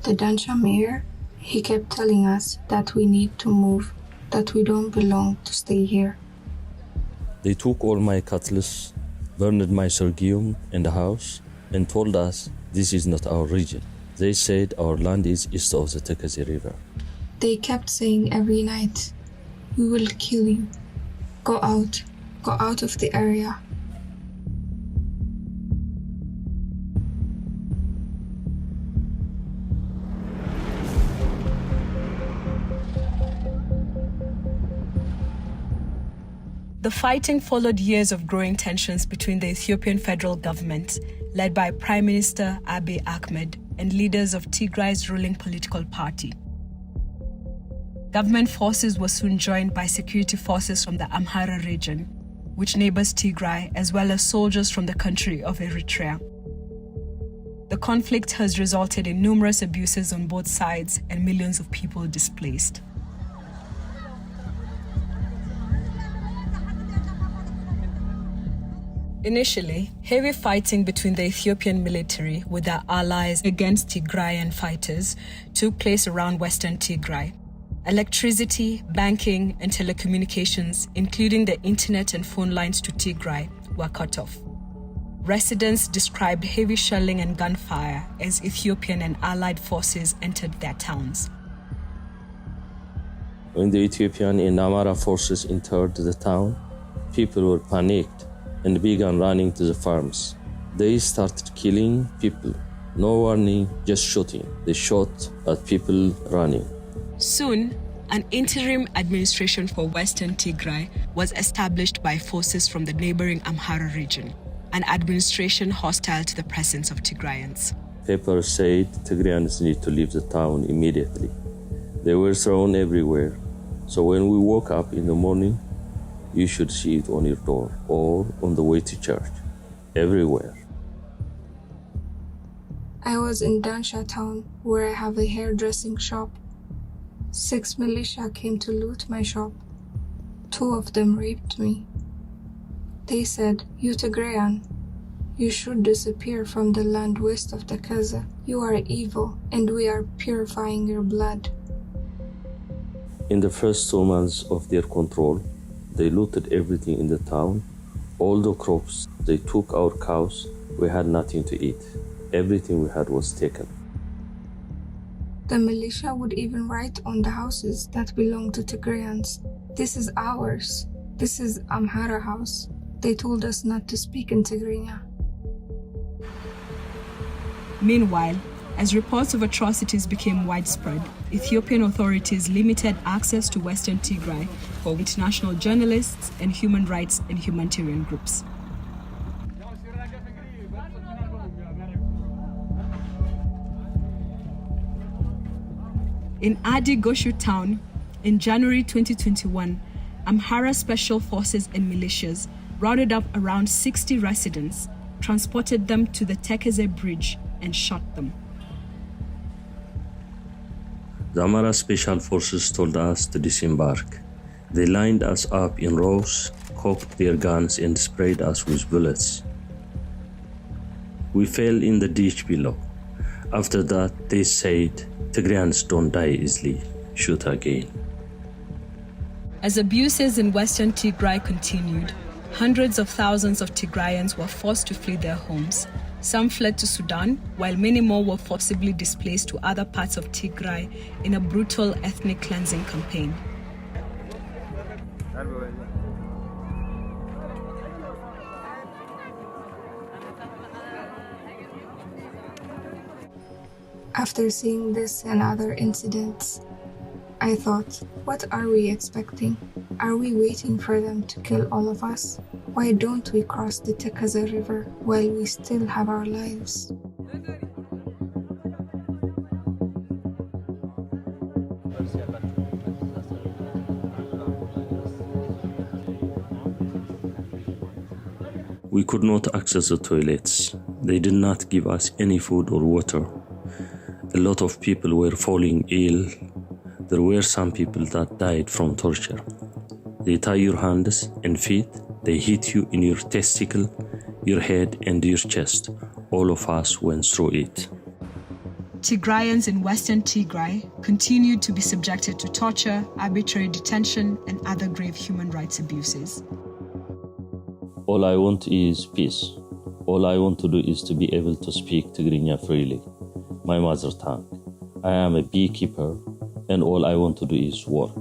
The Dansha mayor, he kept telling us that we need to move, that we don't belong to stay here. They took all my cutlass, burned my sorghum in the house, and told us this is not our region. They said our land is east of the Tigrayans river. They kept saying every night, we will kill you. Go out of the area. The fighting followed years of growing tensions between the Ethiopian federal government, led by Prime Minister Abiy Ahmed, and leaders of Tigray's ruling political party. Government forces were soon joined by security forces from the Amhara region, which neighbors Tigray, as well as soldiers from the country of Eritrea. The conflict has resulted in numerous abuses on both sides and millions of people displaced. Initially, heavy fighting between the Ethiopian military with their allies against Tigrayan fighters took place around western Tigray. Electricity, banking, and telecommunications, including the internet and phone lines to Tigray, were cut off. Residents described heavy shelling and gunfire as Ethiopian and allied forces entered their towns. When the Ethiopian and Amhara forces entered the town, people were panicked and began running to the farms. They started killing people. No warning, just shooting. They shot at people running. Soon, an interim administration for Western Tigray was established by forces from the neighboring Amhara region, an administration hostile to the presence of Tigrayans. Papers said Tigrayans need to leave the town immediately. They were thrown everywhere. So when we woke up in the morning, you should see it on your door or on the way to church, everywhere. I was in Dansha town where I have a hairdressing shop. 6 militia came to loot my shop. 2 of them raped me. They said, you Tigrayan, you should disappear from the land west of the Kaza. You are evil and we are purifying your blood. In the first 2 months of their control, they looted everything in the town, all the crops. They took our cows. We had nothing to eat. Everything we had was taken. The militia would even write on the houses that belonged to Tigrayans, this is ours. This is Amhara house. They told us not to speak in Tigrayans. Meanwhile, as reports of atrocities became widespread, Ethiopian authorities limited access to Western Tigray for international journalists and human rights and humanitarian groups. In Adi Goshu town, in January 2021, Amhara special forces and militias rounded up around 60 residents, transported them to the Tekeze bridge, and shot them. The Amhara special forces told us to disembark. They lined us up in rows, cocked their guns, and sprayed us with bullets. We fell in the ditch below. After that, they said, Tigrayans don't die easily, shoot again. As abuses in Western Tigray continued, hundreds of thousands of Tigrayans were forced to flee their homes. Some fled to Sudan, while many more were forcibly displaced to other parts of Tigray in a brutal ethnic cleansing campaign. After seeing this and other incidents, I thought, what are we expecting? Are we waiting for them to kill all of us? Why don't we cross the Tekaze River while we still have our lives? We could not access the toilets. They did not give us any food or water. A lot of people were falling ill. There were some people that died from torture. They tie your hands and feet. They hit you in your testicle, your head, and your chest. All of us went through it. Tigrayans in western Tigray continued to be subjected to torture, arbitrary detention, and other grave human rights abuses. All I want is peace. All I want to do is to be able to speak Tigraynya freely, my mother tongue. I am a beekeeper, and all I want to do is work.